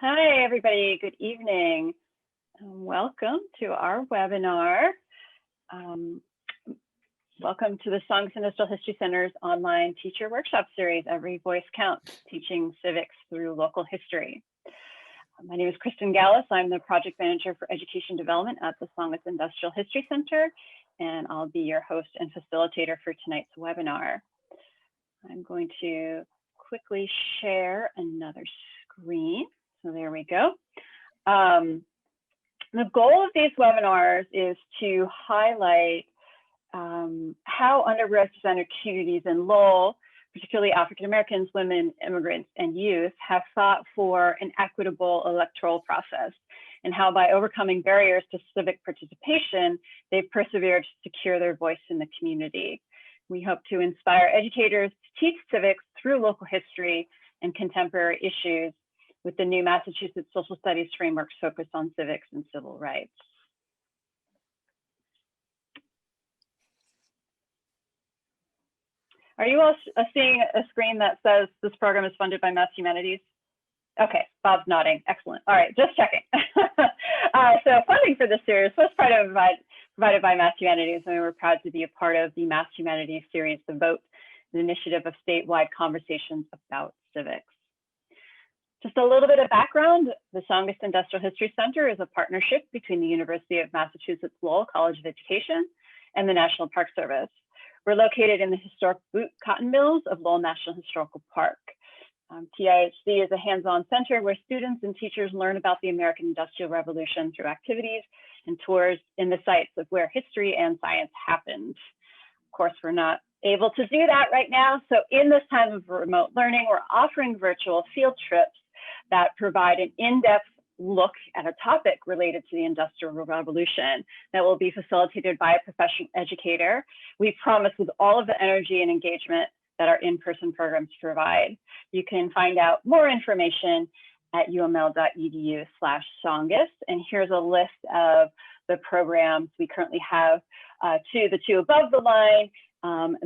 Hi, everybody. Good evening. Welcome to our webinar. Welcome to the Songs Industrial History Center's online teacher workshop series, Every Voice Counts, Teaching Civics Through Local History. My name is Kristen Gallus. I'm the project manager for education development at the Songs Industrial History Center, and I'll be your host and facilitator for tonight's webinar. I'm going to quickly share another screen. So there we go. The goal of these webinars is to highlight how underrepresented communities in Lowell, particularly African Americans, women, immigrants, and youth, have fought for an equitable electoral process, and how by overcoming barriers to civic participation, they've persevered to secure their voice in the community. We hope to inspire educators to teach civics through local history and contemporary issues with the new Massachusetts Social Studies frameworks focused on civics and civil rights. Are you all seeing a screen that says this program is funded by Mass Humanities? Okay, Bob's nodding, excellent. All right, just checking. So funding for this series was provided by Mass Humanities, and we were proud to be a part of the Mass Humanities series, The Vote, an initiative of statewide conversations about civics. Just a little bit of background, the Songs Industrial History Center is a partnership between the University of Massachusetts Lowell College of Education and the National Park Service. We're located in the historic boot cotton mills of Lowell National Historical Park. TIHC is a hands-on center where students and teachers learn about the American Industrial Revolution through activities and tours in the sites of where history and science happened. Of course, we're not able to do that right now. So in this time of remote learning, we're offering virtual field trips that provide an in-depth look at a topic related to the Industrial Revolution that will be facilitated by a professional educator. We promise with all of the energy and engagement that our in-person programs provide. You can find out more information at uml.edu/songus. And here's a list of the programs we currently have, the two above the line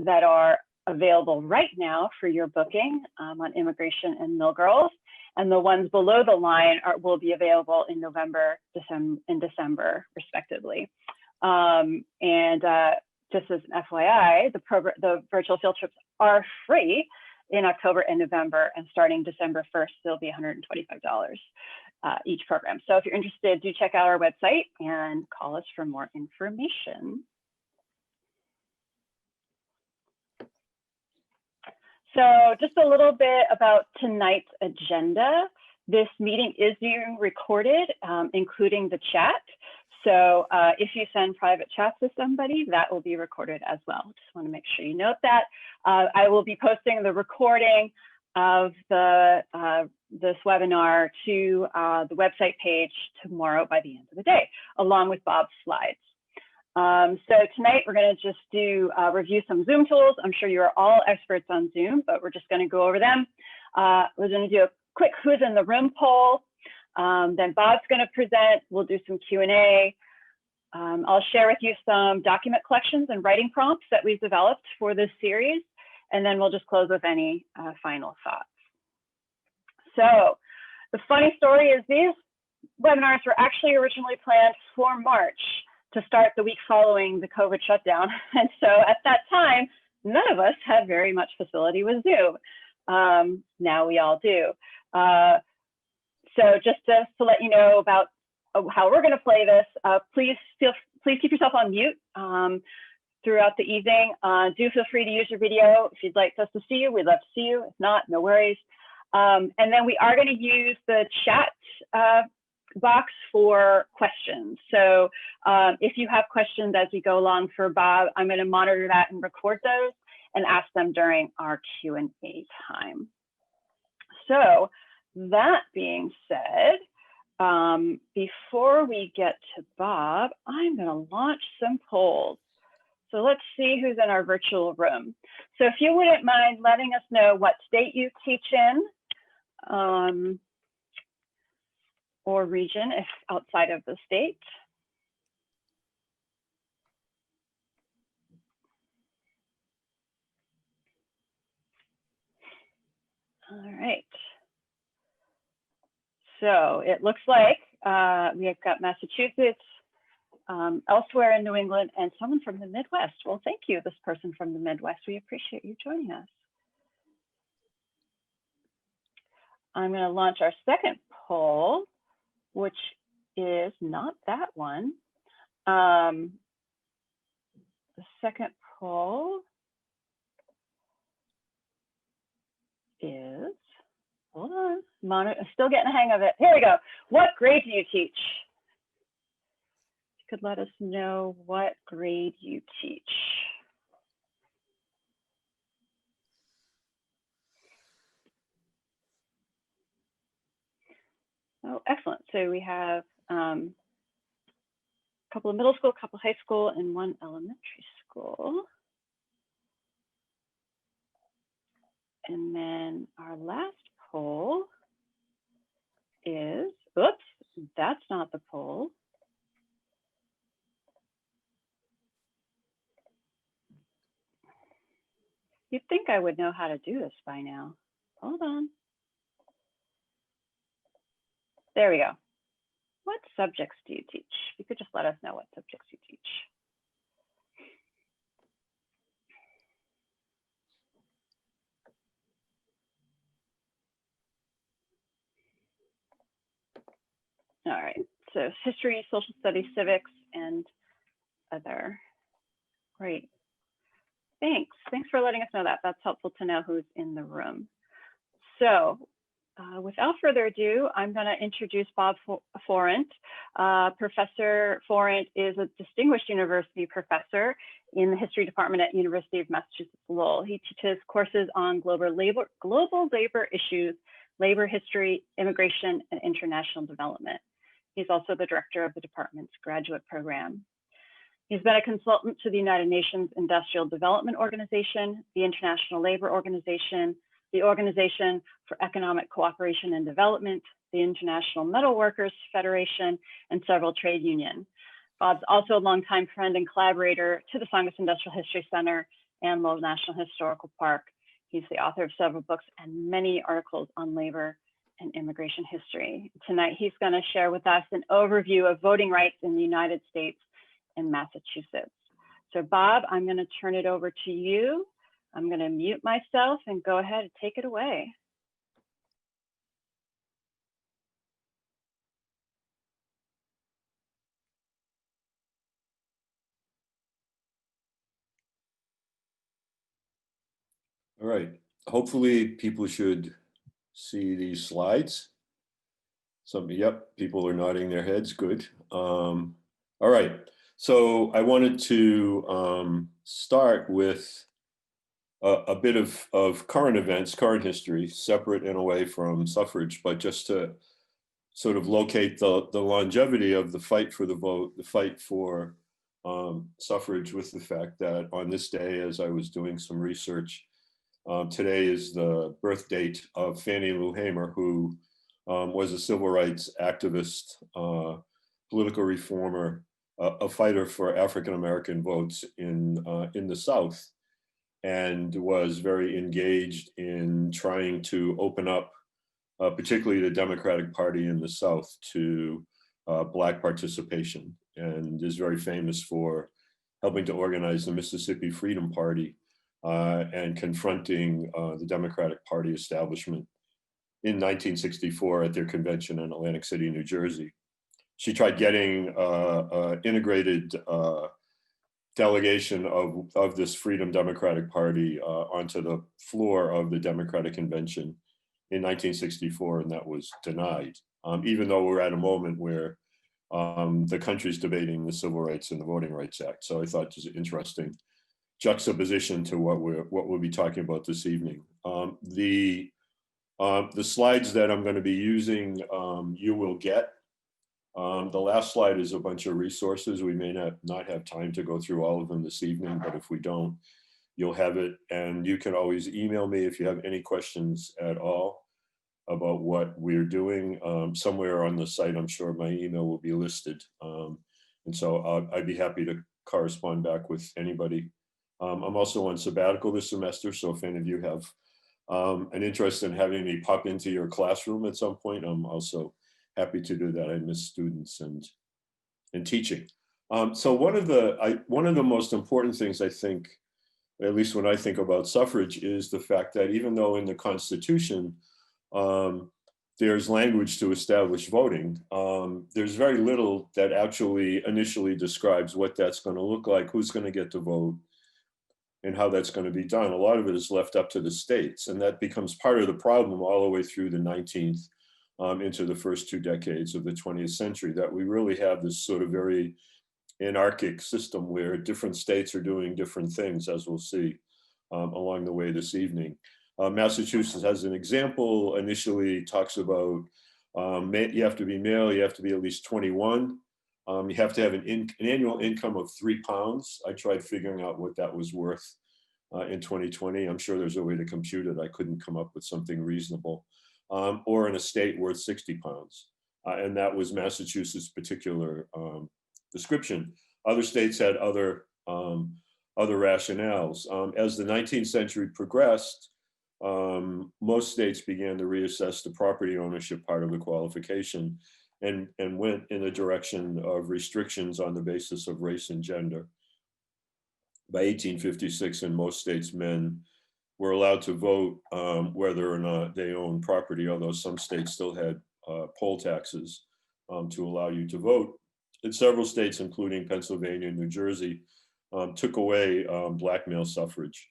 that are available right now for your booking on immigration and mill girls. And the ones below the line will be available in November and December, respectively. Just as an FYI, the virtual field trips are free in October and November, and starting December 1st, they'll be $125 each program. So if you're interested, do check out our website and call us for more information. So just a little bit about tonight's agenda. This meeting is being recorded, including the chat. So if you send private chats to somebody, that will be recorded as well. Just want to make sure you note that. I will be posting the recording of this webinar to the website page tomorrow by the end of the day, along with Bob's slides. So tonight we're going to just review some Zoom tools. I'm sure you're all experts on Zoom, but we're just going to go over them. We're going to do a quick who's in the room poll. Then Bob's going to present. We'll do some Q&A. I'll share with you some document collections and writing prompts that we've developed for this series. And then we'll just close with any final thoughts. So the funny story is these webinars were actually originally planned for March, to start the week following the COVID shutdown. And so at that time, none of us had very much facility with Zoom. Now we all do. So just to let you know about how we're gonna play this, please keep yourself on mute throughout the evening. Do feel free to use your video. If you'd like us to see you, we'd love to see you. If not, no worries. And then we are gonna use the chat box for questions. So if you have questions as we go along for Bob, I'm going to monitor that and record those and ask them during our Q&A time. So that being said, before we get to Bob, I'm going to launch some polls. So let's see who's in our virtual room. So if you wouldn't mind letting us know what state you teach in, or region if outside of the state. All right. So it looks like we've got Massachusetts, elsewhere in New England, and someone from the Midwest. Well, thank you, this person from the Midwest. We appreciate you joining us. I'm going to launch our second poll, which is not that one. The second poll is, hold on, I'm still getting the hang of it. Here we go. What grade do you teach? You could let us know what grade you teach. Oh, excellent. So we have a couple of middle school, a couple of high school, and one elementary school. And then our last poll is, oops, that's not the poll. You'd think I would know how to do this by now. Hold on. There we go. What subjects do you teach? You could just let us know what subjects you teach. All right, so history, social studies, civics, and other. Great. Thanks for letting us know that. That's helpful to know who's in the room. So without further ado, I'm going to introduce Bob Forrant. Professor Forrant is a distinguished university professor in the history department at University of Massachusetts Lowell. He teaches courses on global labor issues, labor history, immigration, and international development. He's also the director of the department's graduate program. He's been a consultant to the United Nations Industrial Development Organization, the International Labor Organization, the Organization for Economic Cooperation and Development, the International Metal Workers Federation, and several trade unions. Bob's also a longtime friend and collaborator to the Songus Industrial History Center and Lowell National Historical Park. He's the author of several books and many articles on labor and immigration history. Tonight, he's going to share with us an overview of voting rights in the United States and Massachusetts. So Bob, I'm going to turn it over to you. I'm going to mute myself and go ahead and take it away. All right, hopefully people should see these slides. Yep, people are nodding their heads, good. All right, so I wanted to start with a bit of current events, current history, separate and away from suffrage, but just to sort of locate the longevity of the fight for the vote, the fight for suffrage, with the fact that on this day, as I was doing some research, today is the birth date of Fannie Lou Hamer, who was a civil rights activist, political reformer, a fighter for African-American votes in the South, and was very engaged in trying to open up, particularly the Democratic Party in the South, to Black participation, and is very famous for helping to organize the Mississippi Freedom Party and confronting the Democratic Party establishment in 1964 at their convention in Atlantic City, New Jersey. She tried getting integrated delegation of this Freedom Democratic Party onto the floor of the Democratic Convention in 1964, and that was denied, even though we're at a moment where the country's debating the Civil Rights and the Voting Rights Act. So I thought it was an interesting juxtaposition to what we'll be talking about this evening. The slides that I'm going to be using, you will get. The last slide is a bunch of resources. We may not have time to go through all of them this evening, but if we don't, you'll have it. And you can always email me if you have any questions at all about what we're doing. Somewhere on the site, I'm sure my email will be listed. And so I'd be happy to correspond back with anybody. I'm also on sabbatical this semester, so if any of you have an interest in having me pop into your classroom at some point, I'm also happy to do that. I miss students and teaching. So one of the most important things, I think, at least when I think about suffrage, is the fact that even though in the Constitution there's language to establish voting, there's very little that actually initially describes what that's going to look like, who's going to get to vote, and how that's going to be done. A lot of it is left up to the states, and that becomes part of the problem all the way through the 19th into the first 2 decades of the 20th century, that we really have this sort of very anarchic system where different states are doing different things, as we'll see along the way this evening. Massachusetts, as an example, initially talks about you have to be male, you have to be at least 21, you have to have an annual income of £3. I tried figuring out what that was worth in 2020. I'm sure there's a way to compute it. I couldn't come up with something reasonable. Or an estate worth £60. And that was Massachusetts' particular description. Other states had other rationales. As the 19th century progressed, most states began to reassess the property ownership part of the qualification and went in the direction of restrictions on the basis of race and gender. By 1856, in most states, men were allowed to vote whether or not they owned property, although some states still had poll taxes to allow you to vote. In several states, including Pennsylvania and New Jersey, took away black male suffrage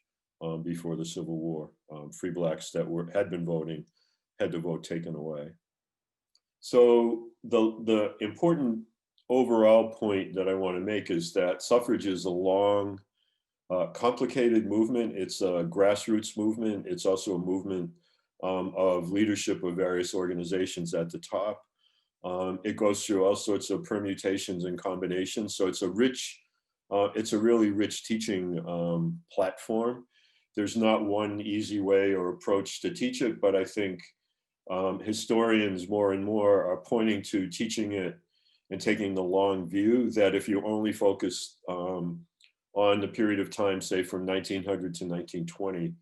before the Civil War. Free blacks that had been voting had the vote taken away. So the important overall point that I want to make is that suffrage is a long, complicated movement. It's a grassroots movement. It's also a movement of leadership of various organizations at the top. It goes through all sorts of permutations and combinations. So it's a really rich teaching platform. There's not one easy way or approach to teach it, but I think historians more and more are pointing to teaching it and taking the long view, that if you only focus on the period of time, say from 1900 to 1920,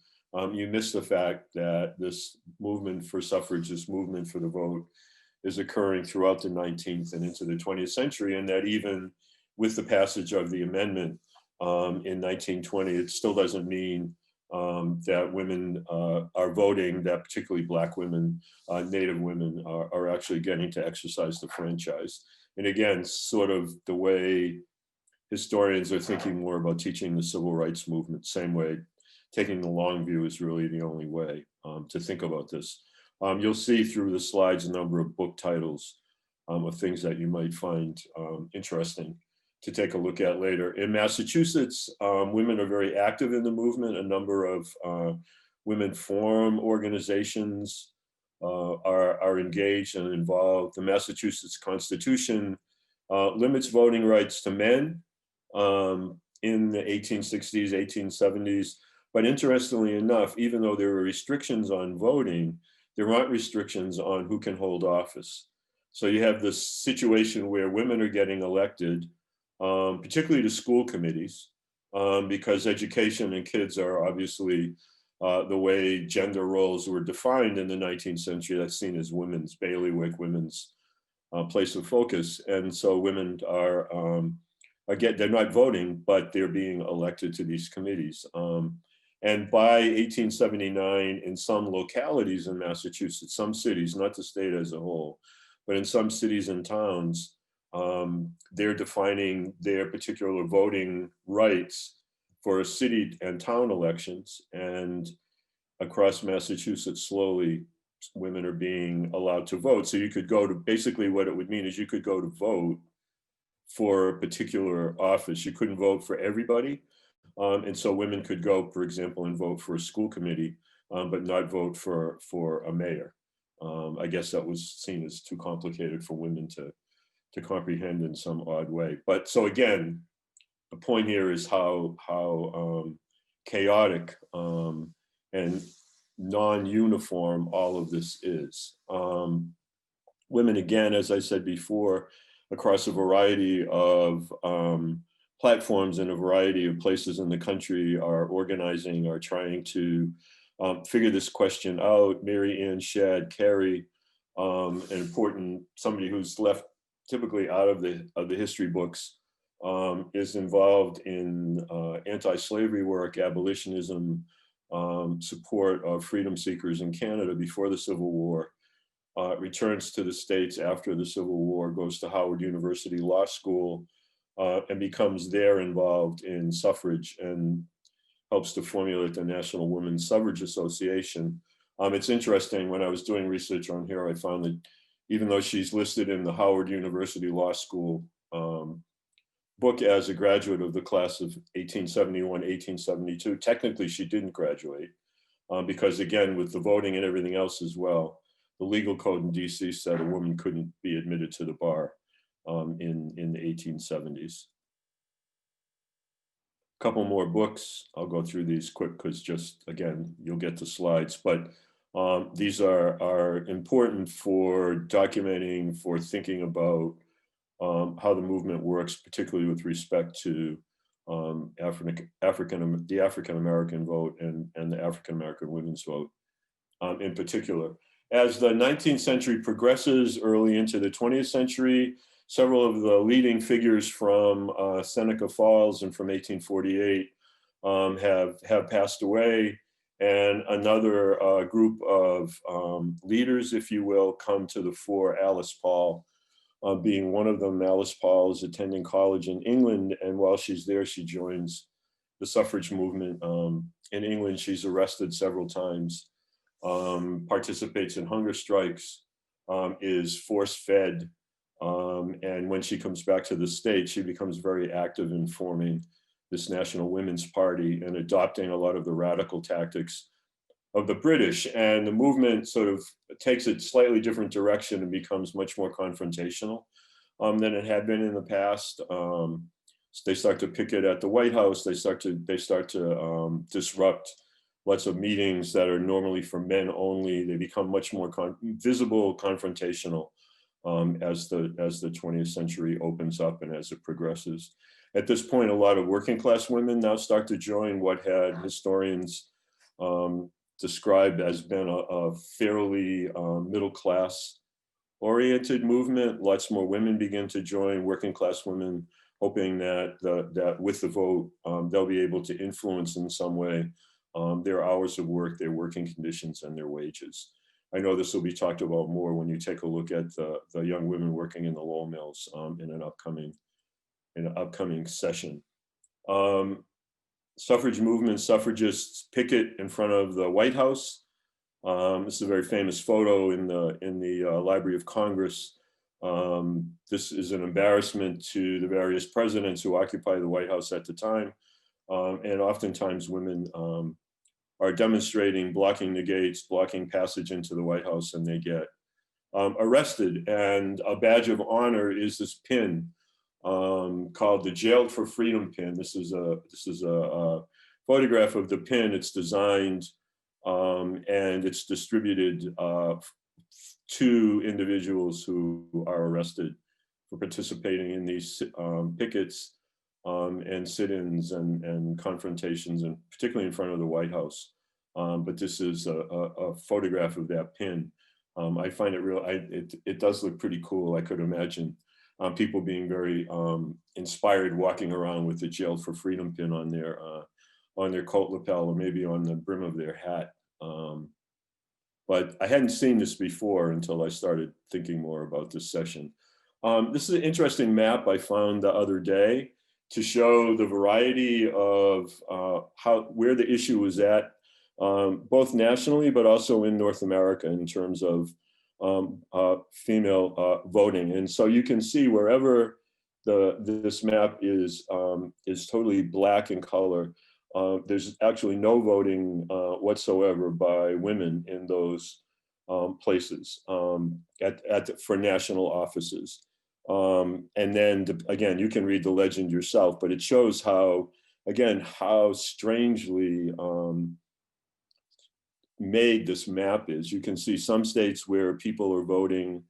you miss the fact that this movement for suffrage, this movement for the vote, is occurring throughout the 19th and into the 20th century, and that even with the passage of the amendment in 1920, it still doesn't mean that women are voting, that particularly Black women, Native women are actually getting to exercise the franchise. And again, sort of the way historians are thinking more about teaching the civil rights movement, same way, taking the long view is really the only way to think about this. You'll see through the slides a number of book titles of things that you might find interesting to take a look at later. In Massachusetts, women are very active in the movement. A number of women forum organizations are engaged and involved. The Massachusetts Constitution limits voting rights to men in the 1860s, 1870s. But interestingly enough, even though there were restrictions on voting, there aren't restrictions on who can hold office. So you have this situation where women are getting elected, particularly to school committees, because education and kids are obviously the way gender roles were defined in the 19th century. That's seen as women's bailiwick, women's place of focus. And so women are, again, they're not voting, but they're being elected to these committees. And by 1879, in some localities in Massachusetts, some cities, not the state as a whole, but in some cities and towns, they're defining their particular voting rights for city and town elections. And across Massachusetts, slowly, women are being allowed to vote. So you could go to, basically what it would mean is you could go to vote for a particular office. You couldn't vote for everybody. And so women could go, for example, and vote for a school committee, but not vote for a mayor. I guess that was seen as too complicated for women to comprehend in some odd way. But so again, the point here is how chaotic and non-uniform all of this is. Women, again, as I said before, across a variety of platforms in a variety of places in the country are organizing, are trying to figure this question out. Mary Ann Shadd Carey an important, somebody who's left typically out of the history books, is involved in anti-slavery work, abolitionism, support of freedom seekers in Canada before the Civil War, returns to the States after the Civil War, goes to Howard University Law School, and becomes there involved in suffrage and helps to formulate the National Women's Suffrage Association. It's interesting, when I was doing research on her, I found that even though she's listed in the Howard University Law School book as a graduate of the class of 1871, 1872, technically she didn't graduate because, again, with the voting and everything else as well, the legal code in DC said a woman couldn't be admitted to the bar in the 1870s. A couple more books. I'll go through these quick because just, again, you'll get the slides, but these are important for documenting, for thinking about how the movement works, particularly with respect to the African-American vote and the African-American women's vote in particular. As the 19th century progresses early into the 20th century, several of the leading figures from Seneca Falls and from 1848 have passed away, and another group of leaders, if you will, come to the fore. Alice Paul being one of them. Alice Paul is attending college in England, and while she's there, she joins the suffrage movement. In England, she's arrested several times, participates in hunger strikes, is force-fed, and when she comes back to the States, she becomes very active in forming this National Women's Party and adopting a lot of the radical tactics of the British. And the movement sort of takes a slightly different direction and becomes much more confrontational than it had been in the past. So they start to picket at the White House. They start to disrupt lots of meetings that are normally for men only. They become much more visible, confrontational as the 20th century opens up and as it progresses. At this point, a lot of working class women now start to join what had historians described as been a fairly middle class oriented movement. Lots more women begin to join, working class women, hoping that that with the vote, they'll be able to influence in some way their hours of work, their working conditions, and their wages. I know this will be talked about more when you take a look at the young women working in the Lowell mills in an upcoming session. Suffrage movement, suffragists picket in front of the White House. This is a very famous photo in the Library of Congress. This is an embarrassment to the various presidents who occupy the White House at the time. And oftentimes women are demonstrating, blocking the gates, blocking passage into the White House, and they get arrested. And a badge of honor is this pin called the Jailed for Freedom pin. This is a photograph of the pin. It's designed and it's distributed to individuals who are arrested for participating in these pickets and sit-ins and confrontations, and particularly in front of the White House. But this is a photograph of that pin. I find it does look pretty cool. I could imagine people being very inspired, walking around with the Jailed for Freedom pin on their coat lapel or maybe on the brim of their hat. But I hadn't seen this before until I started thinking more about this session. This is an interesting map I found the other day to show the variety of where the issue was at, both nationally, but also in North America in terms of female voting. And so you can see wherever this map is totally black in color, there's actually no voting whatsoever by women in those places for national offices. And then again, you can read the legend yourself, but it shows how strangely made this map is. You can see some states where people are voting,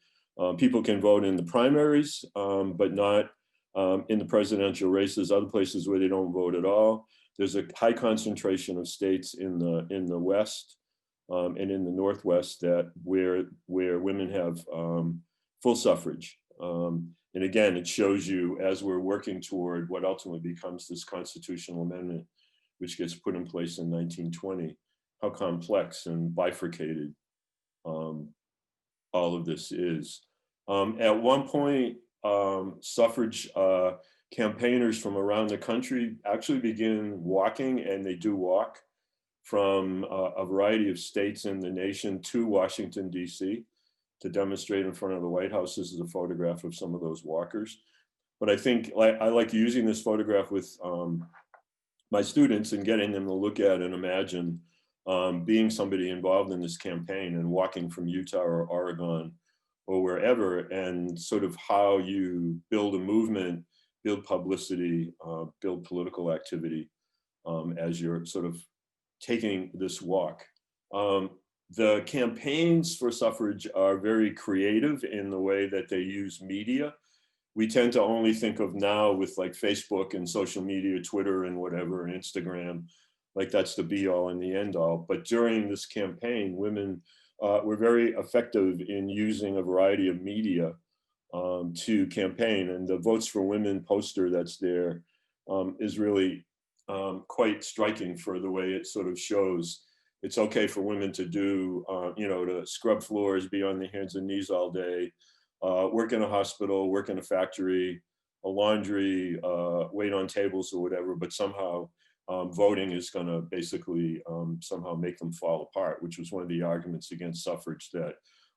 people can vote in the primaries, but not in the presidential races. Other places where they don't vote at all. There's a high concentration of states in the West and in the Northwest that where women have full suffrage. And again, it shows you as we're working toward what ultimately becomes this constitutional amendment, which gets put in place in 1920, how complex and bifurcated all of this is. At one point, suffrage campaigners from around the country actually begin walking, and they do walk from a variety of states in the nation to Washington, D.C. to demonstrate in front of the White House. This is a photograph of some of those walkers. But I think I like using this photograph with my students and getting them to look at and imagine being somebody involved in this campaign and walking from Utah or Oregon or wherever, and sort of how you build a movement, build publicity, build political activity as you're sort of taking this walk. The campaigns for suffrage are very creative in the way that they use media. We tend to only think of now with like Facebook and social media, Twitter and whatever, and Instagram, like that's the be all and the end all. But during this campaign, women were very effective in using a variety of media to campaign. And the Votes for Women poster that's there is really quite striking for the way it sort of shows it's okay for women to do, to scrub floors, be on their hands and knees all day, work in a hospital, work in a factory, a laundry, wait on tables or whatever, but somehow voting is going to basically somehow make them fall apart, which was one of the arguments against suffrage, that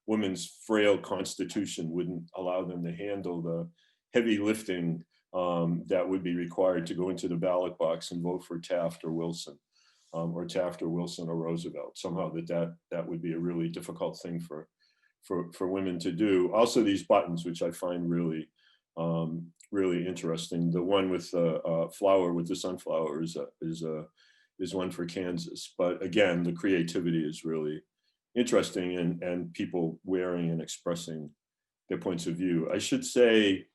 women's frail constitution wouldn't allow them to handle the heavy lifting that would be required to go into the ballot box and vote for Taft or Wilson, or Taft or Wilson or Roosevelt. Somehow that would be a really difficult thing for women to do. Also, these buttons, which I find really really interesting. The one with the flower with the sunflower is one for Kansas. But again, the creativity is really interesting, and people wearing and expressing their points of view. I should say,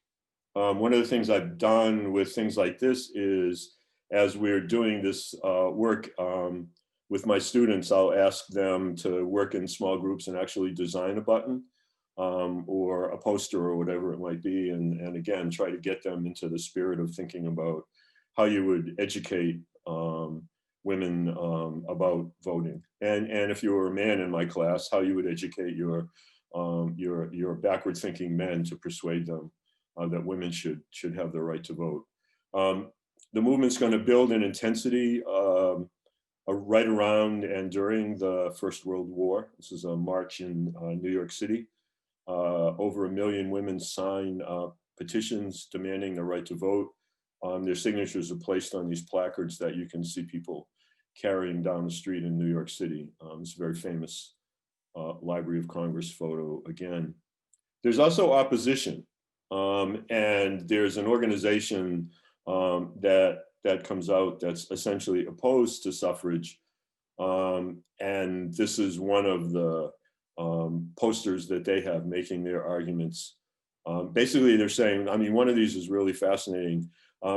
one of the things I've done with things like this is, as we're doing this work with my students, I'll ask them to work in small groups and actually design a button or a poster or whatever it might be. And again, try to get them into the spirit of thinking about how you would educate women about voting. And if you were a man in my class, how you would educate your backward thinking men to persuade them that women should have the right to vote. The movement's going to build in intensity right around and during the First World War. This is a march in New York City. Over 1 million women sign petitions demanding the right to vote. Their signatures are placed on these placards that you can see people carrying down the street in New York City. It's a very famous Library of Congress photo again. There's also opposition, and there's an organization that comes out that's essentially opposed to suffrage. And this is one of the posters that they have making their arguments. Basically, they're saying, I mean, one of these is really fascinating,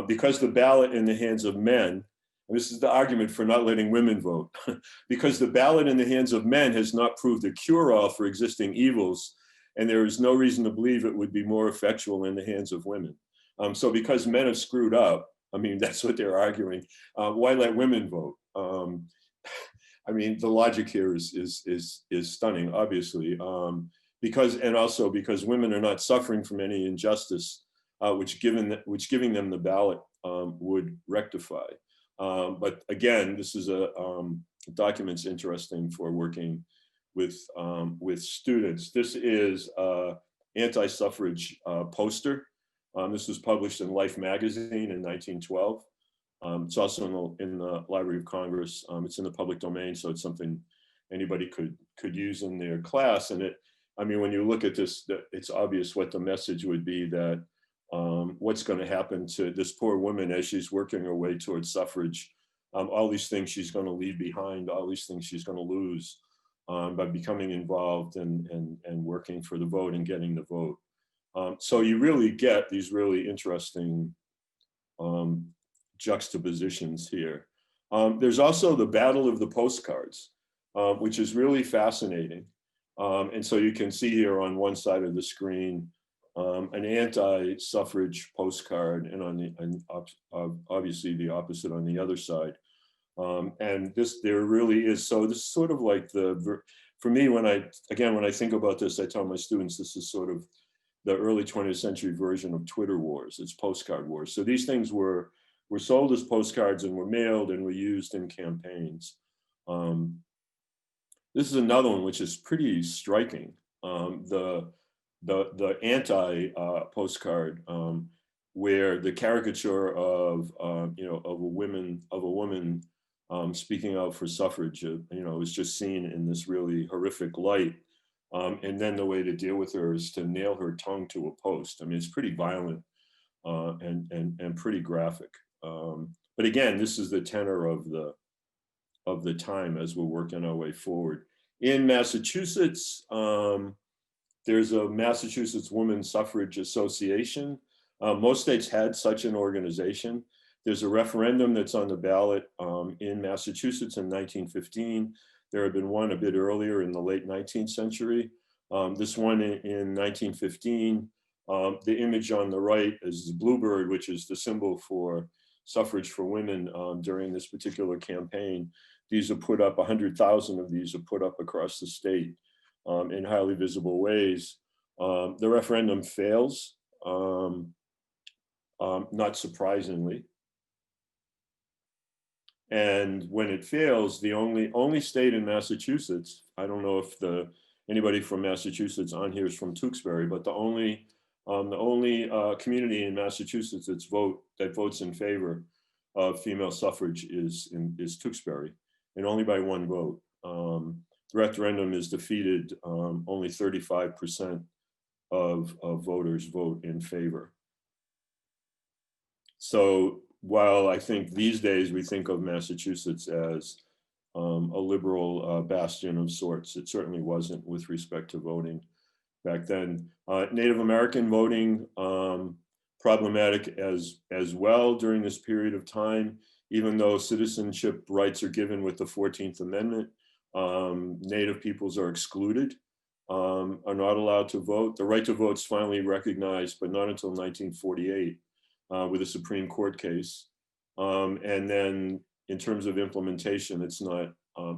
because the ballot in the hands of men, and this is the argument for not letting women vote, because the ballot in the hands of men has not proved a cure-all for existing evils, and there is no reason to believe it would be more effectual in the hands of women. So because men have screwed up, I mean, that's what they're arguing. Why let women vote? I mean, the logic here is stunning, obviously, because women are not suffering from any injustice, which giving them the ballot would rectify. But again, this is a document's interesting for working with students. This is an anti-suffrage poster. This was published in Life magazine in 1912. It's also in the Library of Congress. It's in the public domain, so it's something anybody could use in their class. And when you look at this, it's obvious what the message would be, that what's going to happen to this poor woman as she's working her way towards suffrage. All these things she's going to leave behind, all these things she's going to lose by becoming involved and working for the vote and getting the vote. So you really get these really interesting juxtapositions here. There's also the Battle of the Postcards. which is really fascinating. And so you can see here on one side of the screen an anti-suffrage postcard, and obviously the opposite on the other side. And there really is, so this is sort of like for me, when I think about this, I tell my students this is sort of the early 20th century version of Twitter wars. It's postcard wars. So these things were sold as postcards and were mailed and were used in campaigns. This is another one which is pretty striking. The anti postcard, where the caricature of a woman speaking out for suffrage, is just seen in this really horrific light. And then the way to deal with her is to nail her tongue to a post. I mean, it's pretty violent and pretty graphic. But again, this is the tenor of the time as we're working our way forward. In Massachusetts, there's a Massachusetts Women's Suffrage Association. Most states had such an organization. There's a referendum that's on the ballot in Massachusetts in 1915. There had been one a bit earlier in the late 19th century. This one in 1915, the image on the right is the bluebird, which is the symbol for suffrage for women during this particular campaign. These are put up, 100,000 of these are put up across the state in highly visible ways. The referendum fails, not surprisingly. And when it fails, the only state in Massachusetts, I don't know if anybody from Massachusetts on here is from Tewksbury, but the only community in Massachusetts that votes in favor of female suffrage is Tewksbury, and only by one vote. The referendum is defeated. Only 35% of voters vote in favor. So while I think these days we think of Massachusetts as a liberal bastion of sorts, it certainly wasn't with respect to voting back then. Native American voting, problematic as well during this period of time. Even though citizenship rights are given with the 14th Amendment, Native peoples are excluded, are not allowed to vote. The right to vote is finally recognized, but not until 1948 with a Supreme Court case. And then in terms of implementation, it's not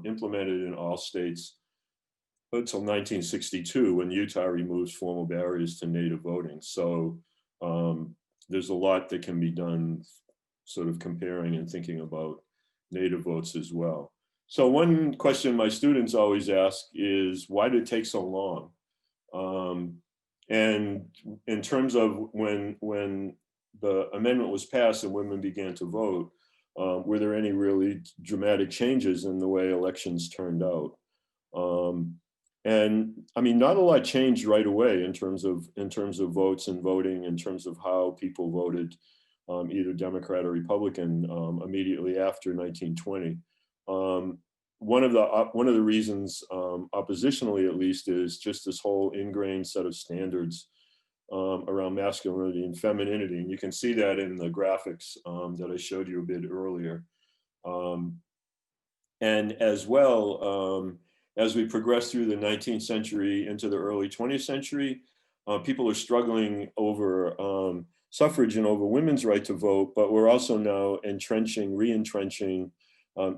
implemented in all states until 1962, when Utah removes formal barriers to Native voting. So there's a lot that can be done sort of comparing and thinking about Native votes as well. So one question my students always ask is, why did it take so long? And in terms of when the amendment was passed and women began to vote, were there any really dramatic changes in the way elections turned out? And I mean, not a lot changed right away in terms of votes and voting, in terms of how people voted, either Democrat or Republican, immediately after 1920. One of the reasons, oppositionally at least, is just this whole ingrained set of standards around masculinity and femininity, and you can see that in the graphics that I showed you a bit earlier. And as well, as we progress through the 19th century into the early 20th century, people are struggling over suffrage and over women's right to vote, but we're also now re-entrenching,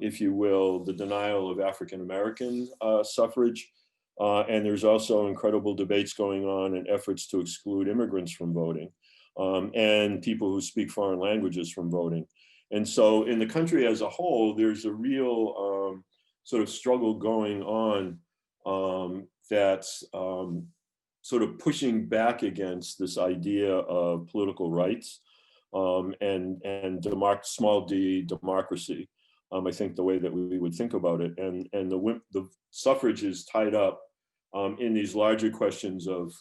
if you will, the denial of African-American suffrage. And there's also incredible debates going on and efforts to exclude immigrants from voting, and people who speak foreign languages from voting. And so in the country as a whole, there's a real sort of struggle going on that's sort of pushing back against this idea of political rights and small d democracy. I think the way that we would think about it, and the suffrage is tied up in these larger questions of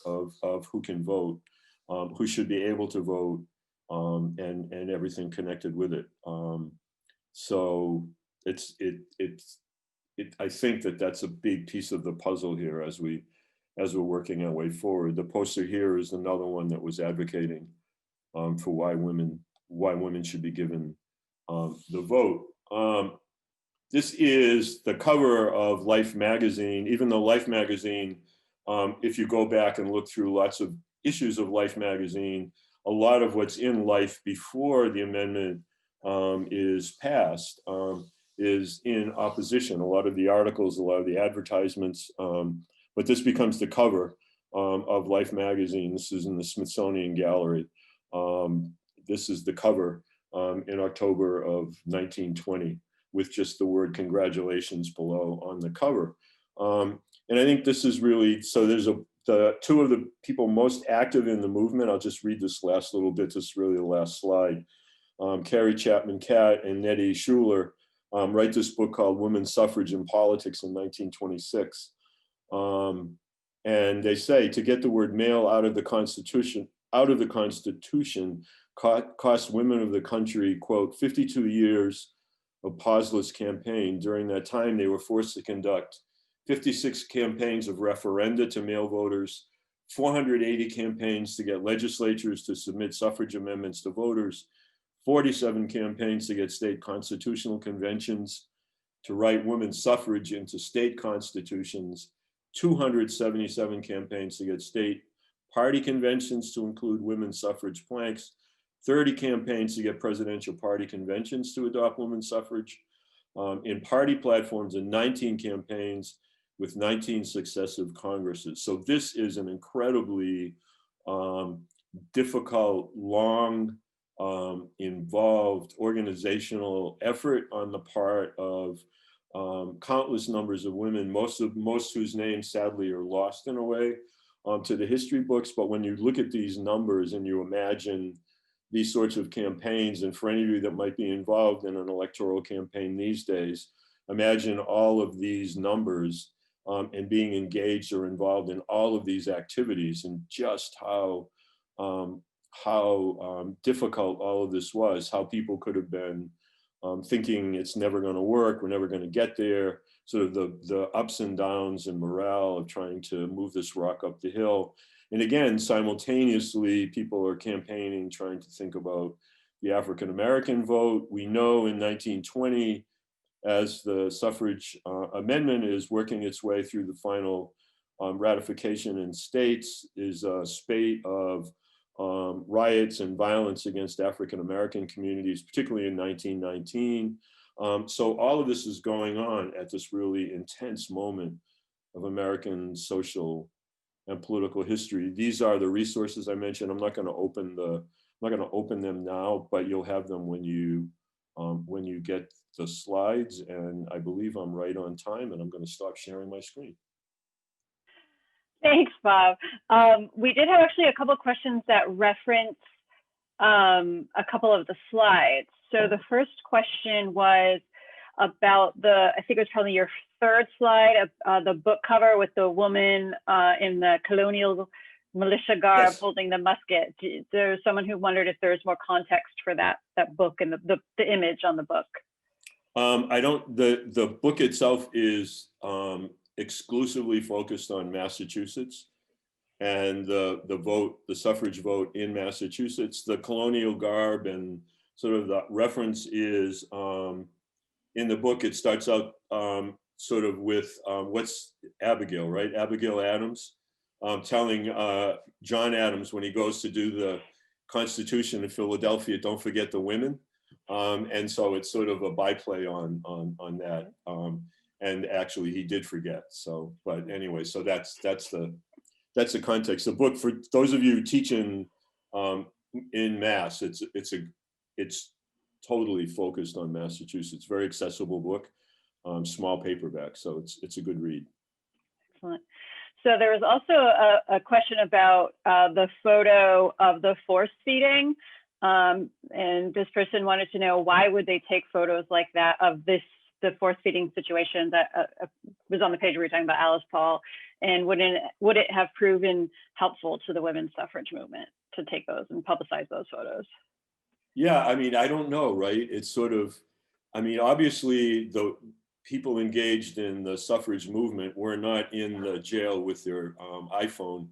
who can vote, who should be able to vote, and everything connected with it. So I think that's a big piece of the puzzle here as we're working our way forward. The poster here is another one that was advocating for why women should be given the vote. this is the cover of Life magazine, even though Life magazine, if you go back and look through lots of issues of Life magazine, a lot of what's in Life before the amendment is passed is in opposition. A lot of the articles, a lot of the advertisements, but this becomes the cover of Life magazine. This is in the Smithsonian Gallery. This is the cover in October of 1920 with just the word congratulations below on the cover. And I think this is really, so there's the two of the people most active in the movement. I'll just read this last little bit. This is really the last slide. Carrie Chapman Catt and Nettie Schuler write this book called Women's Suffrage and Politics in 1926. And they say to get the word male out of the Constitution cost women of the country, quote, 52 years of pauseless campaign. During that time, they were forced to conduct 56 campaigns of referenda to male voters, 480 campaigns to get legislatures to submit suffrage amendments to voters, 47 campaigns to get state constitutional conventions to write women's suffrage into state constitutions, 277 campaigns to get state party conventions to include women's suffrage planks, 30 campaigns to get presidential party conventions to adopt women's suffrage in party platforms, and 19 campaigns with 19 successive Congresses. So this is an incredibly difficult, long, involved organizational effort on the part of countless numbers of women, most whose names sadly are lost in a way to the history books. But when you look at these numbers and you imagine these sorts of campaigns, and for any of you that might be involved in an electoral campaign these days, imagine all of these numbers and being engaged or involved in all of these activities, and just how difficult all of this was, how people could have been thinking it's never going to work, we're never going to get there, sort of the ups and downs and morale of trying to move this rock up the hill. And again, simultaneously, people are campaigning, trying to think about the African-American vote. We know in 1920, as the suffrage amendment is working its way through the final ratification in states, is a spate of riots and violence against African-American communities, particularly in 1919. So all of this is going on at this really intense moment of American social and political history. These are the resources I mentioned. I'm not going to open them now, but you'll have them when you get the slides. And I believe I'm right on time, and I'm going to stop sharing my screen. Thanks, Bob. We did have actually a couple of questions that reference a couple of the slides. So the first question was about I think it was probably your third slide, the book cover with the woman in the colonial militia garb holding the musket. There's someone who wondered if there's more context for that book and the image on the book. The book itself is exclusively focused on Massachusetts and the suffrage vote in Massachusetts. The colonial garb and sort of the reference is in the book. It starts out sort of with what's Abigail, right? Abigail Adams telling John Adams when he goes to do the Constitution in Philadelphia, don't forget the women. And so it's sort of a byplay on that. And actually he did forget. So, but anyway, so that's the context. The book, for those of you teaching in Mass, it's totally focused on Massachusetts. Very accessible book, small paperback. So it's a good read. Excellent. So there was also a question about the photo of the force feeding. And this person wanted to know, why would they take photos like that of the force feeding situation that was on the page we were talking about, Alice Paul, and would it have proven helpful to the women's suffrage movement to take those and publicize those photos? Yeah, I mean, I don't know, right? It's sort of, I mean, obviously the people engaged in the suffrage movement were not in the jail with their iPhone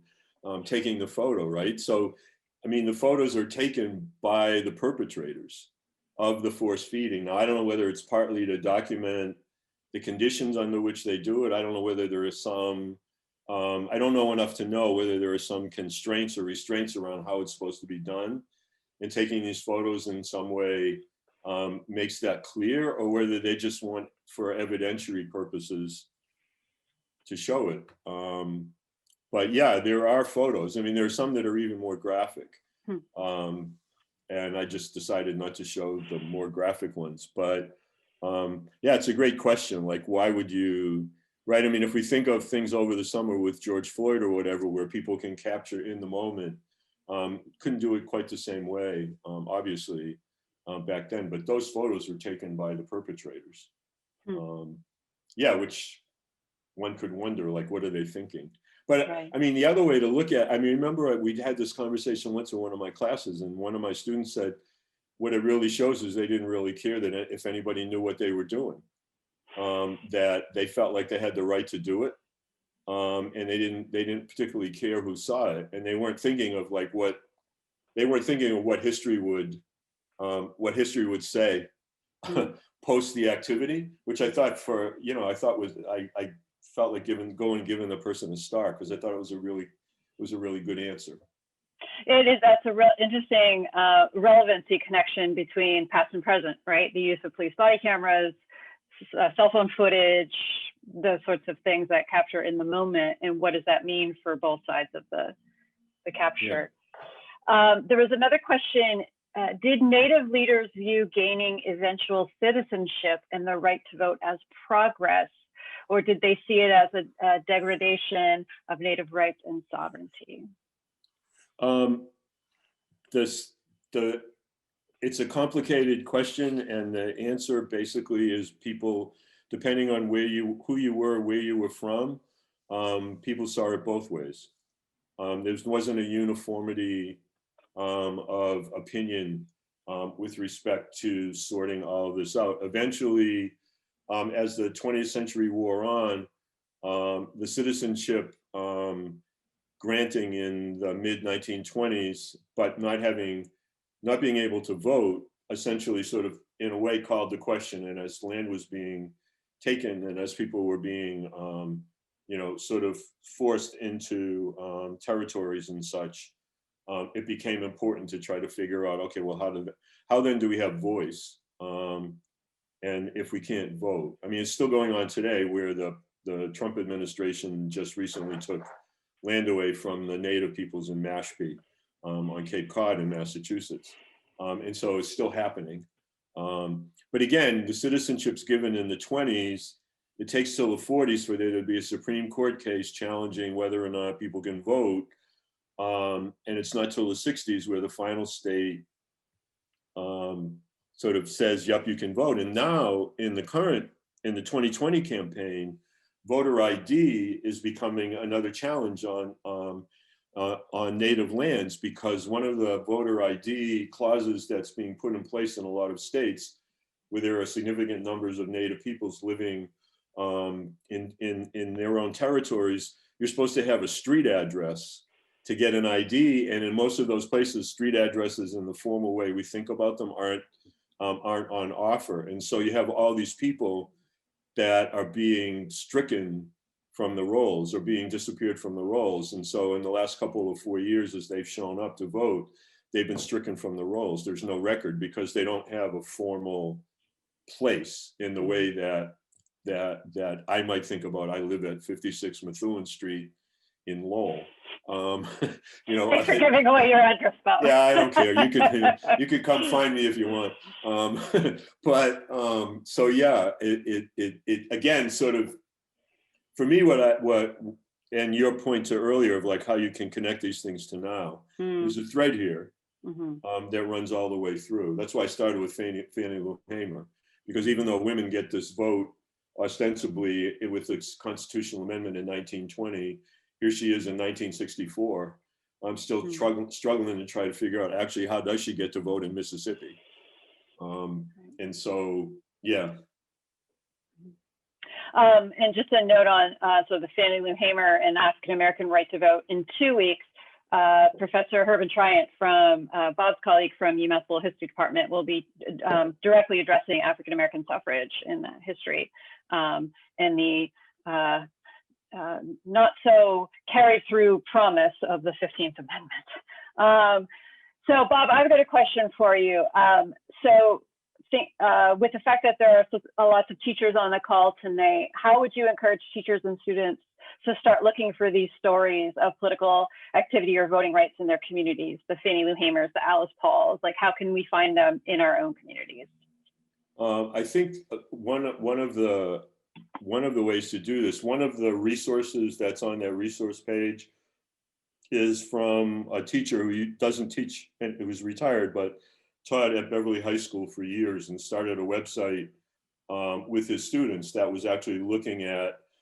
taking the photo, right? So, I mean, the photos are taken by the perpetrators of the force feeding. Now, I don't know whether it's partly to document the conditions under which they do it. I don't know whether there is some, I don't know enough to know whether there are some constraints or restraints around how it's supposed to be done. And taking these photos in some way makes that clear, or whether they just want for evidentiary purposes to show it. But yeah, there are photos. I mean, there are some that are even more graphic. And I just decided not to show the more graphic ones. But yeah, it's a great question. Like, why would you, right? I mean, if we think of things over the summer with George Floyd or whatever, where people can capture in the moment, couldn't do it quite the same way, obviously, back then. But those photos were taken by the perpetrators. Yeah, which one could wonder, like, what are they thinking? But right. I mean, the other way to look at, I mean, remember we had this conversation once in one of my classes, and one of my students said, what it really shows is they didn't really care that if anybody knew what they were doing, that they felt like they had the right to do it. And they didn't particularly care who saw it. And they weren't thinking of like what history would say post the activity, which I thought I felt like giving the person a star, because I thought it was a really good answer. It is. That's a real interesting relevancy connection between past and present, right? The use of police body cameras, cell phone footage, those sorts of things that capture in the moment, and what does that mean for both sides of the capture? Yeah. There was another question. Did Native leaders view gaining eventual citizenship and the right to vote as progress, or did they see it as a degradation of Native rights and sovereignty? It's a complicated question, and the answer basically is people, depending on who you were, where you were from, people saw it both ways. There wasn't a uniformity of opinion with respect to sorting all of this out. Eventually, as the 20th century wore on, the citizenship granting in the mid-1920s, but not being able to vote, essentially sort of in a way called the question. And as land was being taken and as people were being, sort of forced into territories and such, it became important to try to figure out, okay, well, how then do we have voice? And if we can't vote, I mean, it's still going on today, where the Trump administration just recently took land away from the Native peoples in Mashpee on Cape Cod in Massachusetts. And so it's still happening. But again, the citizenship's given in the 20s. It takes till the 40s for there to be a Supreme Court case challenging whether or not people can vote. And it's not till the 60s where the final state sort of says, yep, you can vote. And now in the 2020 campaign, voter ID is becoming another challenge on Native lands, because one of the voter ID clauses that's being put in place in a lot of states where there are significant numbers of Native peoples living in their own territories, you're supposed to have a street address to get an ID. And in most of those places, street addresses in the formal way we think about them aren't on offer. And so you have all these people that are being stricken from the rolls or being disappeared from the rolls. And so in the last couple of 4 years, as they've shown up to vote, they've been stricken from the rolls. There's no record because they don't have a formal place in the way that I might think about. I live at 56 Methuen Street in Lowell. Thanks for giving away your address, Bob. Yeah, I don't care. You could come find me if you want. So yeah, it again sort of, for me, what and your point to earlier of like how you can connect these things to now. There's a thread here that runs all the way through. That's why I started with Fannie Lou Hamer, because even though women get this vote ostensibly with the constitutional amendment in 1920, here she is in 1964. I'm still struggling to try to figure out actually how does she get to vote in Mississippi. And so, yeah. And just a note on, so the Fannie Lou Hamer and African American right to vote in 2 weeks, Professor Herman Triant, from Bob's colleague from UMass Lowell History Department, will be directly addressing African American suffrage in that history and the not so carried through promise of the 15th Amendment. So Bob, I've got a question for you. With the fact that there are lots of teachers on the call tonight, how would you encourage teachers and students to start looking for these stories of political activity or voting rights in their communities? The Fannie Lou Hamers, the Alice Pauls, like how can we find them in our own communities? I think one of the ways to do this, one of the resources that's on that resource page is from a teacher who doesn't teach, and it was retired, but taught at Beverly High School for years and started a website with his students that was actually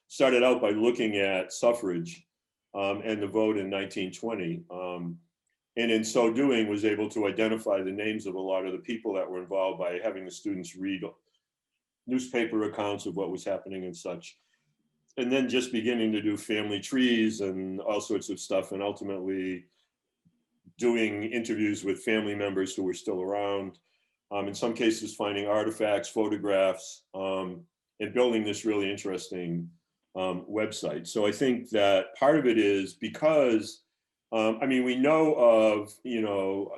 started out by looking at suffrage and the vote in 1920. And in so doing was able to identify the names of a lot of the people that were involved by having the students read newspaper accounts of what was happening and such. And then just beginning to do family trees and all sorts of stuff, and ultimately doing interviews with family members who were still around. In some cases, finding artifacts, photographs, and building this really interesting website. So I think that part of it is because, I mean, we know of,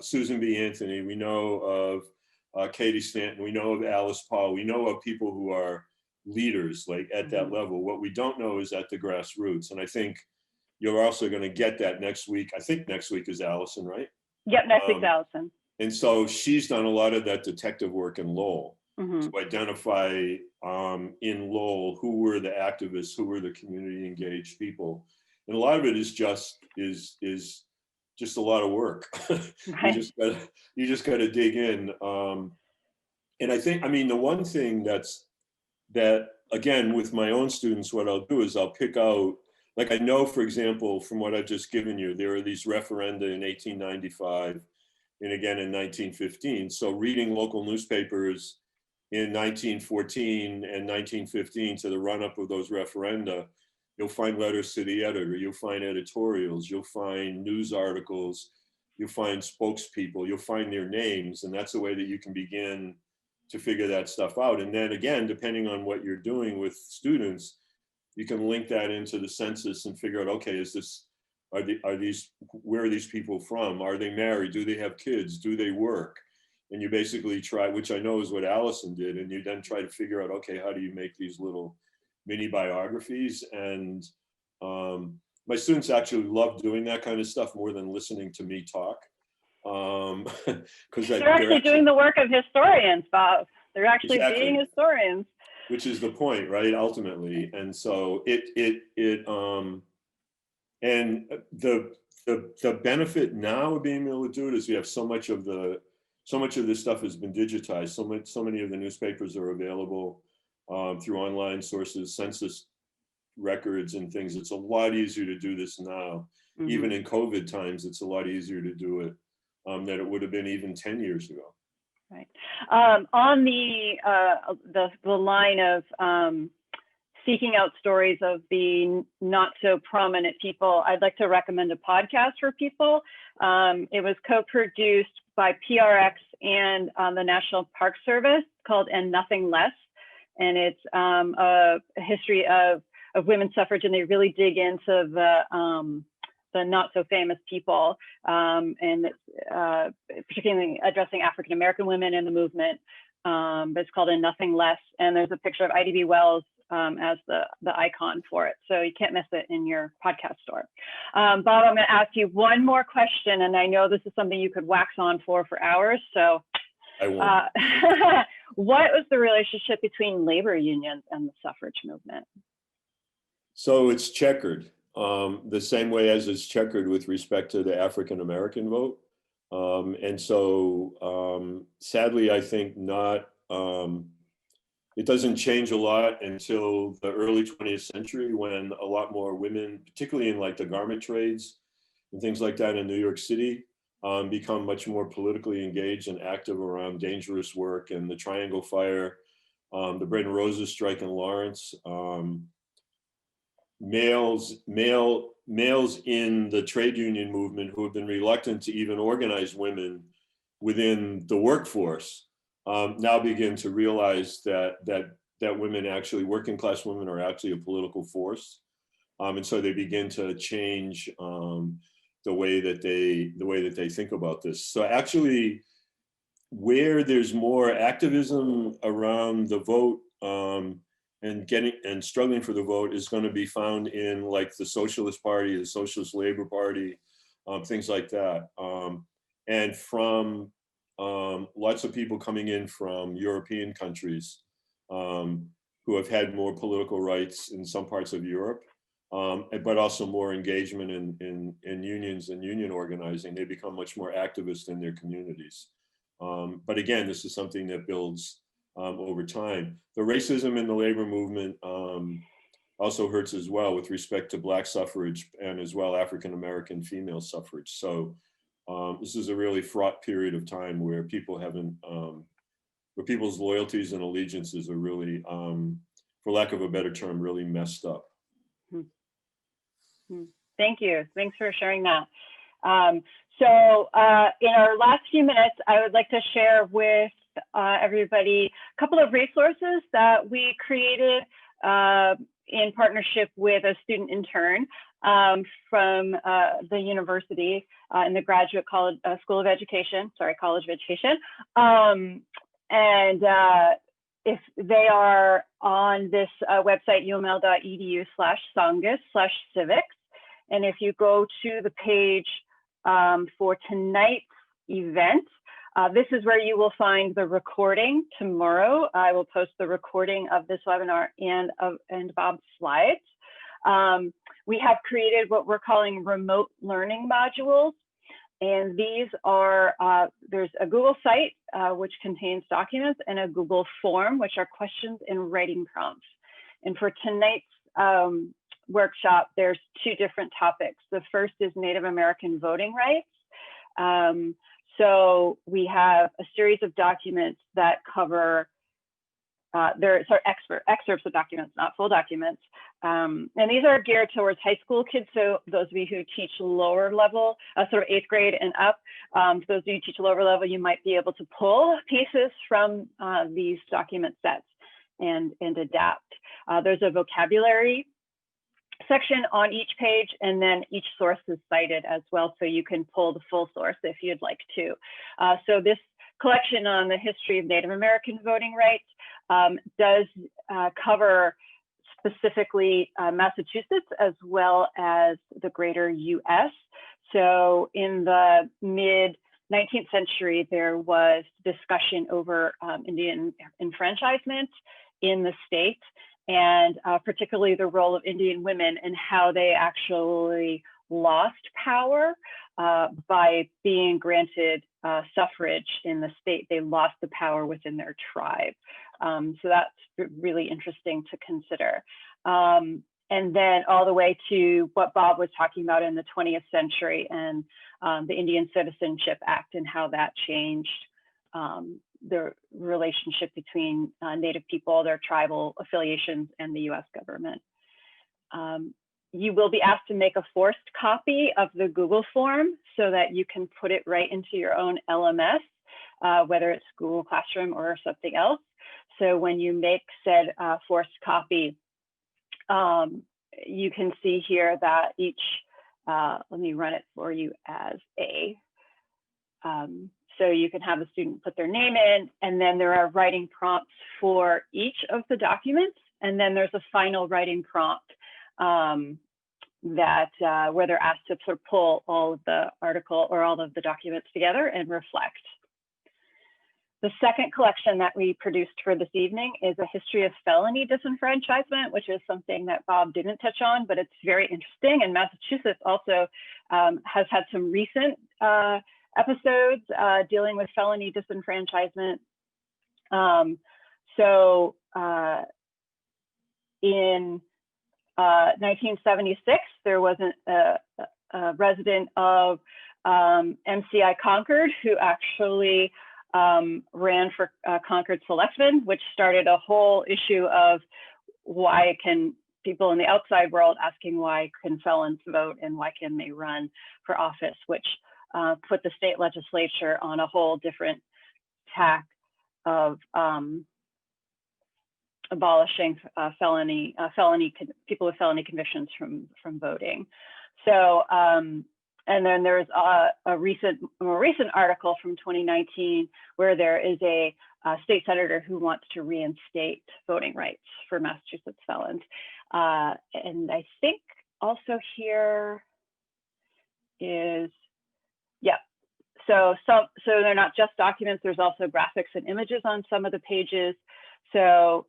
Susan B. Anthony, we know of Katie Stanton, we know of Alice Paul, we know of people who are leaders like at that level. What we don't know is at the grassroots. And I think you're also going to get that next week. I think next week is Allison, right? Yep, next week's Allison. And so she's done a lot of that detective work in Lowell to identify in Lowell who were the activists, who were the community engaged people. And a lot of it is just a lot of work. Right. You just got to dig in. And I think, I mean, the one thing that again, with my own students, what I'll do is I'll pick out, like I know, for example, from what I've just given you, there are these referenda in 1895 and again in 1915. So reading local newspapers in 1914 and 1915 to the run-up of those referenda, you'll find letters to the editor, you'll find editorials, you'll find news articles, you'll find spokespeople, you'll find their names, and that's the way that you can begin to figure that stuff out. And then again, depending on what you're doing with students, you can link that into the census and figure out, okay, where are these people from? Are they married? Do they have kids? Do they work? And you basically try, which I know is what Allison did, and you then try to figure out, okay, how do you make these little mini biographies? And my students actually love doing that kind of stuff more than listening to me talk. Because they're actually doing the work of historians, Bob. They're actually being historians. Which is the point, right? Ultimately. And so and the benefit now of being able to do it is we have so much of this stuff has been digitized. So many of the newspapers are available through online sources, census records and things. It's a lot easier to do this now. Even in COVID times, it's a lot easier to do it than it would have been even 10 years ago. Right. On the line of seeking out stories of the not so prominent people, I'd like to recommend a podcast for people. It was co-produced by PRX and the National Park Service called And Nothing Less. And it's a history of women's suffrage, and they really dig into the not so famous people, and particularly addressing African American women in the movement. But it's called In Nothing Less, and there's a picture of Ida B. Wells as the icon for it, so you can't miss it in your podcast store. Bob, I'm going to ask you one more question, and I know this is something you could wax on for hours. So, I won't. what was the relationship between labor unions and the suffrage movement? So it's checkered. The same way as it's checkered with respect to the African American vote. And so sadly, I think not, it doesn't change a lot until the early 20th century, when a lot more women, particularly in like the garment trades and things like that in New York City, become much more politically engaged and active around dangerous work and the Triangle Fire, the Bread and Roses strike in Lawrence. males in the trade union movement who have been reluctant to even organize women within the workforce now begin to realize that women, actually working class women, are actually a political force, and so they begin to change the way that they think about this. So actually, where there's more activism around the vote and struggling for the vote is going to be found in like the Socialist Party, the Socialist Labor Party, things like that. And from lots of people coming in from European countries who have had more political rights in some parts of Europe, but also more engagement in unions and union organizing. They become much more activist in their communities. But again, this is something that builds over time. The racism in the labor movement also hurts as well with respect to Black suffrage and as well African-American female suffrage. So this is a really fraught period of time where people haven't, where people's loyalties and allegiances are really, for lack of a better term, really messed up. Thank you. Thanks for sharing that. So in our last few minutes, I would like to share with everybody a couple of resources that we created in partnership with a student intern from the university in the Graduate College School of Education, College of Education. And if they are on this website, uml.edu/sangus/civics. And if you go to the page for tonight's event, this is where you will find the recording tomorrow. I will post the recording of this webinar and Bob's slides. We have created what we're calling remote learning modules. And these are, there's a Google site, which contains documents, and a Google form, which are questions and writing prompts. And for tonight's workshop, there's two different topics. The first is Native American voting rights. So we have a series of documents that cover, excerpts of documents, not full documents. And these are geared towards high school kids. So those of you who teach lower level, sort of 8th grade and up, for those of you who teach lower level, you might be able to pull pieces from these document sets and adapt. There's a vocabulary section on each page, and then each source is cited as well, so you can pull the full source if you'd like to. So this collection on the history of Native American voting rights does cover specifically Massachusetts as well as the greater US. So in the mid-19th century, there was discussion over Indian enfranchisement in the state, and particularly the role of Indian women and how they actually lost power by being granted suffrage in the state. They lost the power within their tribe. So that's really interesting to consider. And then all the way to what Bob was talking about in the 20th century and the Indian Citizenship Act and how that changed the relationship between Native people, their tribal affiliations, and the US government. You will be asked to make a forced copy of the Google form so that you can put it right into your own LMS, whether it's Google Classroom or something else. So when you make said forced copy, you can see here that each, let me run it for you as a, so you can have the student put their name in, and then there are writing prompts for each of the documents. And then there's a final writing prompt that where they're asked to sort of pull all of the article or all of the documents together and reflect. The second collection that we produced for this evening is a history of felony disenfranchisement, which is something that Bob didn't touch on, but it's very interesting. And Massachusetts also has had some recent episodes dealing with felony disenfranchisement. In 1976, there was a resident of MCI Concord who actually ran for Concord selectman, which started a whole issue of why can people in the outside world asking why can felons vote and why can they run for office, which put the state legislature on a whole different tack of abolishing people with felony convictions from voting. So, and then there's a more recent article from 2019 where there is a state senator who wants to reinstate voting rights for Massachusetts felons. And I think also here is, yeah. So they're not just documents, there's also graphics and images on some of the pages. So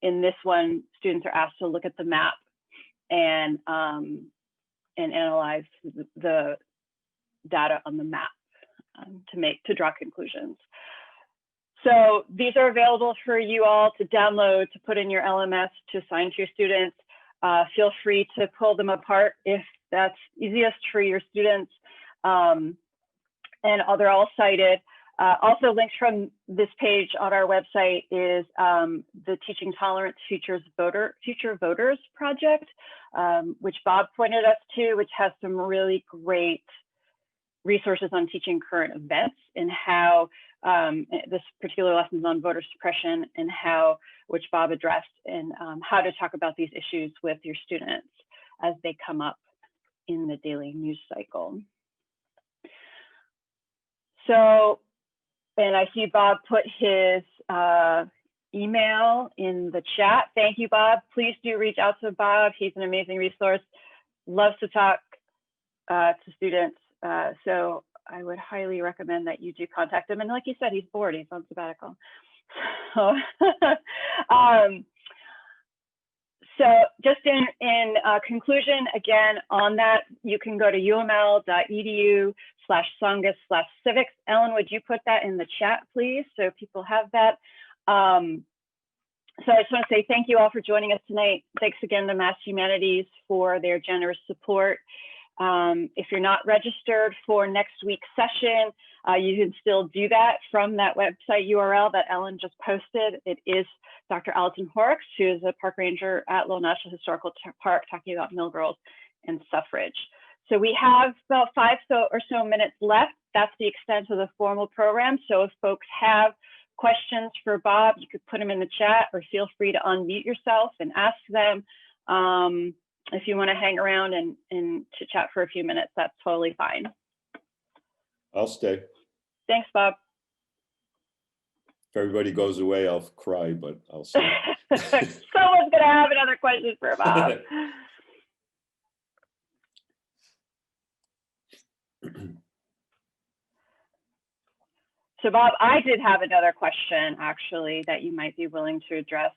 in this one, students are asked to look at the map and analyze the data on the map to draw conclusions. So these are available for you all to download, to put in your LMS, to assign to your students. Feel free to pull them apart if that's easiest for your students. And they're all cited. Also linked from this page on our website is the Teaching Tolerance Future Voters project, which Bob pointed us to, which has some really great resources on teaching current events and how this particular lesson is on voter suppression and which Bob addressed, and how to talk about these issues with your students as they come up in the daily news cycle. So, and I see Bob put his email in the chat. Thank you, Bob. Please do reach out to Bob. He's an amazing resource. Loves to talk to students. So I would highly recommend that you do contact him. And like you said, he's bored, he's on sabbatical. So, so just in conclusion, again, on that, you can go to uml.edu/songus/civics. Ellen, would you put that in the chat, please, so people have that? So I just want to say thank you all for joining us tonight. Thanks again to Mass Humanities for their generous support. If you're not registered for next week's session, you can still do that from that website URL that Ellen just posted. It is Dr. Alton Horrocks, who is a park ranger at Lowell National Historical Park, talking about mill girls and suffrage. So we have about 5 or so minutes left. That's the extent of the formal program. So if folks have questions for Bob, you could put them in the chat, or feel free to unmute yourself and ask them. If you want to hang around and chit chat for a few minutes, that's totally fine. I'll stay. Thanks, Bob. If everybody goes away, I'll cry, but I'll stay. Someone's going to have another question for Bob. So Bob, I did have another question actually that you might be willing to address.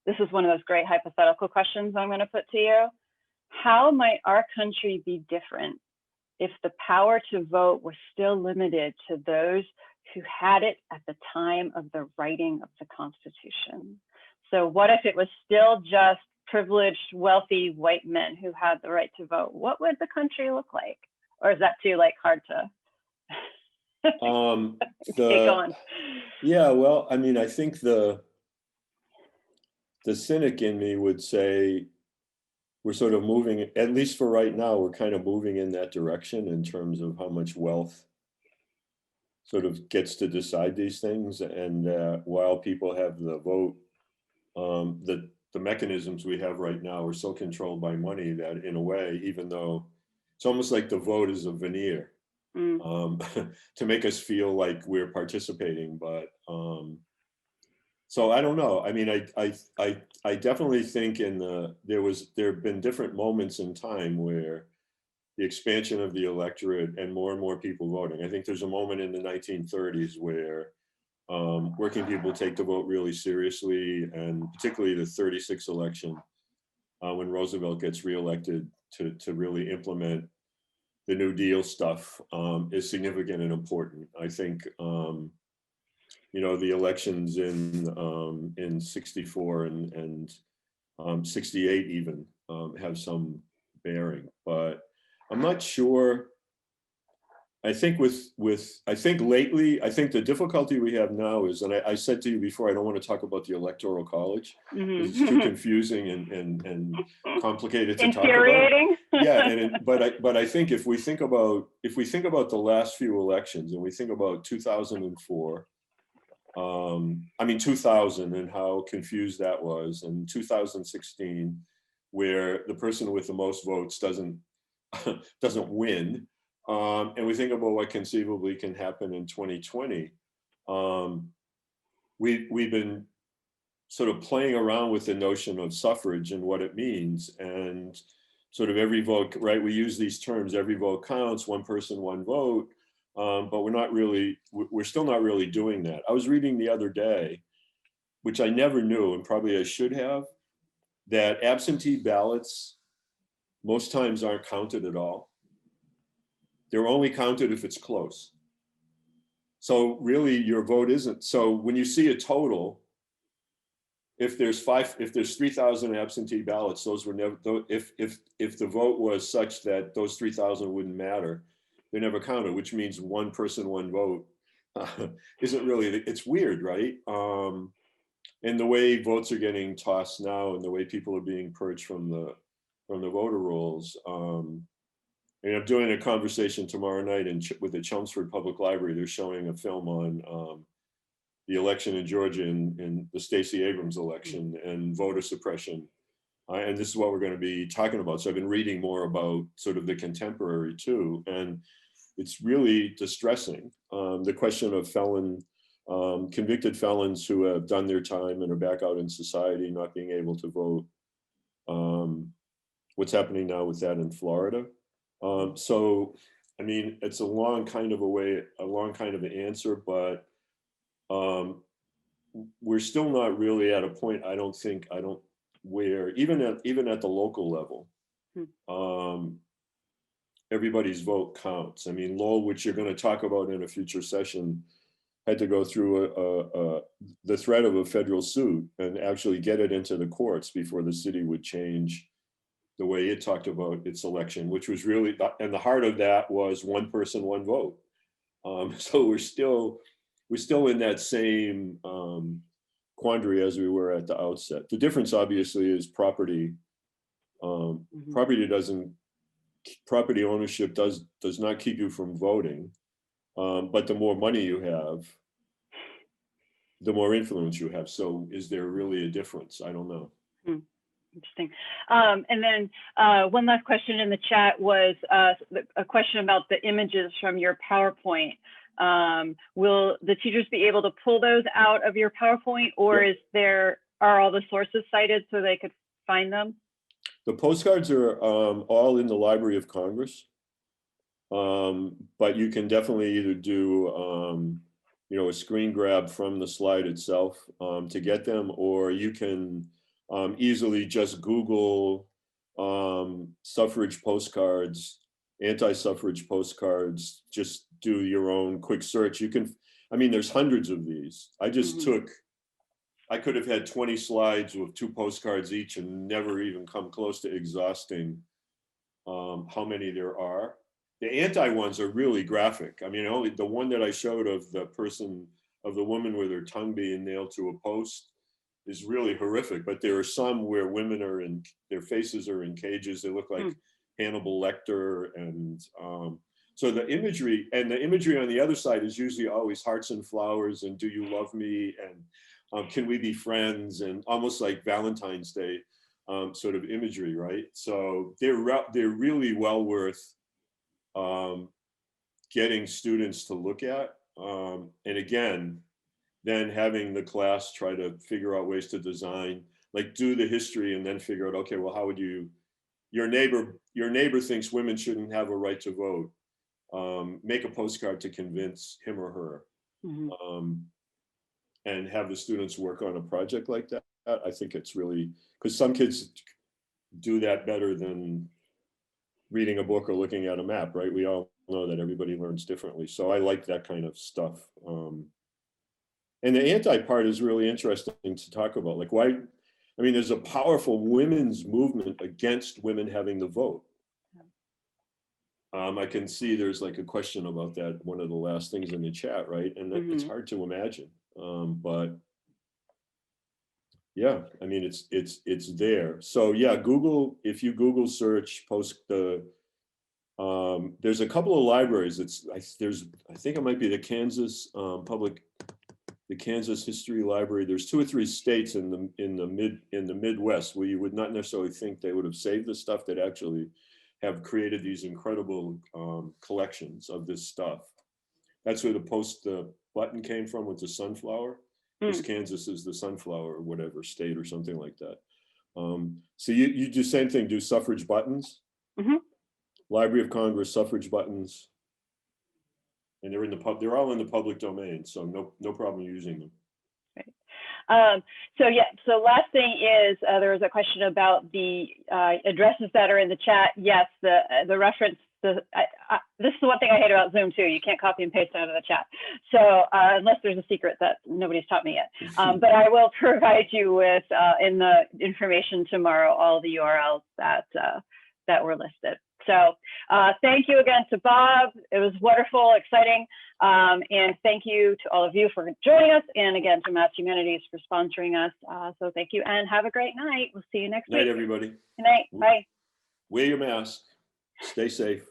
This is one of those great hypothetical questions I'm going to put to you. How might our country be different if the power to vote was still limited to those who had it at the time of the writing of the Constitution? So what if it was still just privileged, wealthy white men who had the right to vote? What would the country look like? Or is that too hard to take on? Yeah, well, I mean, I think the cynic in me would say we're sort of moving, at least for right now, we're kind of moving in that direction in terms of how much wealth sort of gets to decide these things. And while people have the vote, the mechanisms we have right now are so controlled by money that in a way, even though it's almost like the vote is a veneer to make us feel like we're participating, but so I don't know. I mean, I definitely think there have been different moments in time where the expansion of the electorate and more people voting. I think there's a moment in the 1930s where working people take the vote really seriously, and particularly the 36 election when Roosevelt gets reelected to really implement the New Deal stuff is significant and important. I think the elections in 64 and 68 even have some bearing, but I'm not sure I think I think lately, I think the difficulty we have now is, and I said to you before, I don't want to talk about the Electoral College because it's too confusing and complicated to talk about. Infuriating. Yeah, but I think if we think about the last few elections and we think about 2004, I mean 2000 and how confused that was, and 2016, where the person with the most votes doesn't win. And we think about what conceivably can happen in 2020. We've been sort of playing around with the notion of suffrage and what it means, and sort of every vote, right? We use these terms, every vote counts, one person, one vote, but we're still not really doing that. I was reading the other day, which I never knew, and probably I should have, that absentee ballots most times aren't counted at all. They're only counted if it's close. So really your vote isn't. So when you see a total, if there's 3,000 absentee ballots, those were never, if the vote was such that those 3,000 wouldn't matter, they're never counted, which means one person, one vote isn't really, it's weird, right? And the way votes are getting tossed now and the way people are being purged from the voter rolls, and I'm doing a conversation tomorrow night with the Chelmsford Public Library. They're showing a film on the election in Georgia and the Stacey Abrams election and voter suppression. And this is what we're going to be talking about. So I've been reading more about sort of the contemporary too. And it's really distressing. The question of convicted felons who have done their time and are back out in society, not being able to vote. What's happening now with that in Florida. So, I mean, it's a long kind of an answer, but we're still not really at a point, where even at the local level, everybody's vote counts. I mean, Lowell, which you're going to talk about in a future session, had to go through the threat of a federal suit and actually get it into the courts before the city would change the way it talked about its election, which was really, and the heart of that was one person, one vote. So we're still in that same quandary as we were at the outset. The difference obviously is property. Property ownership does not keep you from voting, but the more money you have, the more influence you have. So is there really a difference? I don't know. Interesting. And then one last question in the chat was a question about the images from your PowerPoint. Will the teachers be able to pull those out of your PowerPoint, or are all the sources cited so they could find them? The postcards are all in the Library of Congress, but you can definitely either do a screen grab from the slide itself to get them, or you can easily just Google suffrage postcards, anti-suffrage postcards, just do your own quick search. There's hundreds of these. I could have had 20 slides with 2 postcards each and never even come close to exhausting how many there are. The anti ones are really graphic. I mean, only the one that I showed of the woman with her tongue being nailed to a post is really horrific, but there are some where women their faces are in cages. They look like Hannibal Lecter. And so the imagery on the other side is usually always hearts and flowers and do you love me and can we be friends, and almost like Valentine's Day sort of imagery, right? So they're really well worth getting students to look at. And again, then having the class try to figure out ways to design, like do the history and then figure out, okay, well, how would your neighbor thinks women shouldn't have a right to vote. Make a postcard to convince him or her. And have the students work on a project like that. I think it's really, because some kids do that better than reading a book or looking at a map, right? We all know that everybody learns differently. So I like that kind of stuff. And the anti part is really interesting to talk about. Like why, there's a powerful women's movement against women having the vote. I can see there's like a question about that, one of the last things in the chat, right? And it's hard to imagine, but yeah, I mean, it's there. So yeah, Google, if you Google search there's a couple of libraries. I think it might be the Kansas the Kansas History Library. There's 2 or 3 states in the Midwest where you would not necessarily think they would have saved the stuff that actually have created these incredible collections of this stuff. That's where the button came from with the sunflower. Because Kansas is the sunflower or whatever state or something like that. So you do the same thing, do suffrage buttons, Library of Congress, suffrage buttons, and they're all in the public domain, so no problem using them. Right. So last thing is there was a question about the addresses that are in the chat. Yes, the reference. This is the one thing I hate about Zoom too. You can't copy and paste out of the chat. So unless there's a secret that nobody's taught me yet. But I will provide you with in the information tomorrow all the URLs that were listed. So thank you again to Bob. It was wonderful, exciting. And thank you to all of you for joining us. And again, to Mass Humanities for sponsoring us. So thank you and have a great night. We'll see you next week. Night, everybody. Good night. Bye. Wear your mask. Stay safe.